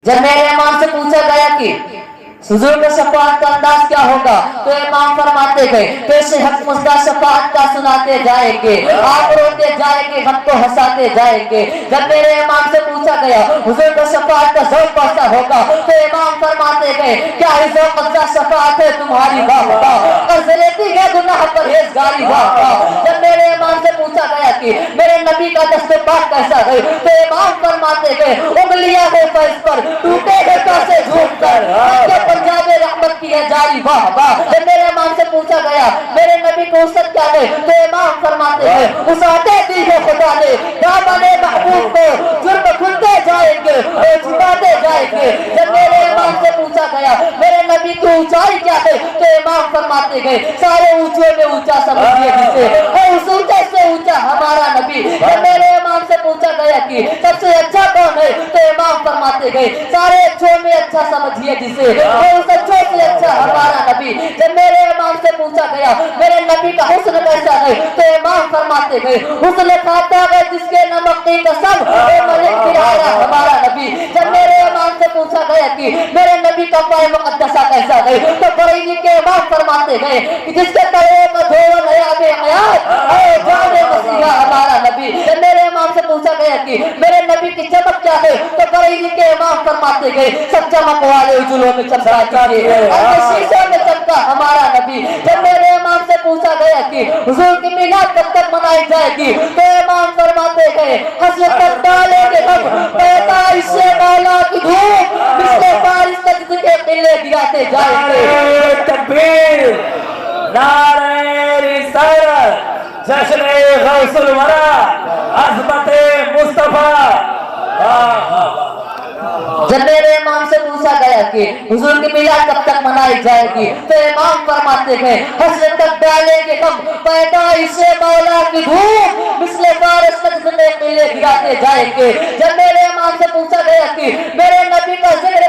जब मेरे इमाम से पूछा गया कि हुजूर का शफाअत का अंदाज क्या होगा, तो इमाम फरमाते गए पेश हक मुस्दा शफाअत का सुनाते जाएंगे, आप रोते जाएंगे, हमको हंसाते जाएंगे। जब मेरे इमाम से पूछा गया हुजूर का शफाअत का ज़ौक़ कैसा होगा, तो इमाम फरमाते गए क्या ही ज़ौक़ अज़्ज़ा शफाअत है तुम्हारी, वाह वाह, कर्ज़ लेती है गुनाह परहेज़गारी, वाह वाह। जब मेरे इमाम से पूछा गया कि मेरे नबी का दस्ते पाक कैसा है, तो इमाम फरमाते गए उंगलियां है फैज़ पर, टूटे हैं कैसे झूठ कर, पंजाब रहमत की है जारी, वाह वाह। जब मेरे इमाम से पूछा गया मेरे नबी को उसत क्या है, तो इमाम फरमाते हैं उसाते दी है खुदा ने दामने महबूब को, जुर्म खुलते जाएंगे और छुपाते जाएंगे। जब मेरे इमाम से पूछा गया मेरे नबी की ऊंचाई क्या है, तो इमाम फरमाते गए सारे ऊंचे में ऊंचा समझिए जिसे, और उस ऊंचे से ऊंचा हमारा नबी। जब मेरे इमाम से पूछा गया कि सबसे अच्छा कौन है, तो इमाम फरमाते गए सारे अच्छों में अच्छा समझिए जिसे, और उस अच्छों से अच्छा हमारा नबी। जब मेरे इमाम से पूछा गया मेरे नबी का हुस्न कैसा है, तो इमाम फरमाते गए हुस्न खाता है जिसके नमक की कसम, ओ मलिक पिराया हमारा नबी। जब मेरे इमाम से पूछा गया कि मेरे नबी का पाए मुक़द्दसा कैसा है, तो बरेली के इमाम फरमाते गए कि जिसके तले का धोवन है आबे हयात, ओ जाने मसीहा हमारा नबी। जब मेरे इमाम से पूछा गया कि मेरे नबी की चमक क्या है, तो बरेली के इमाम फरमाते गए सब चमक वाले उजलों में चमका शीशे में चमका हमारा नबी। जब मेरे इमाम से पूछा गया कि हुजूर की मिलाद कब तक मनाई जाएगी, तो इमाम फरमाते गए हसरत तक डालेंगे हम पैतालीस से मौला की धूप, पिछले बारिश तक के किले गिराते जाएंगे। तकबीर, नारे रिसालत, जश्न-ए गौसुल वरा, अज़मत-ए मुस्तफा। जब मेरे इमाम से पूछा गया कि हुजूर की मिलाद कब तक मनाई जाएगी, तो इमाम फरमाते गए हसरत तक डालेंगे हम पैदाइश से मौला की धूप, मिसले बारिश तक किले गिराते जाएंगे। जब मेरे इमाम से पूछा गया कि मेरे नबी का जिक्र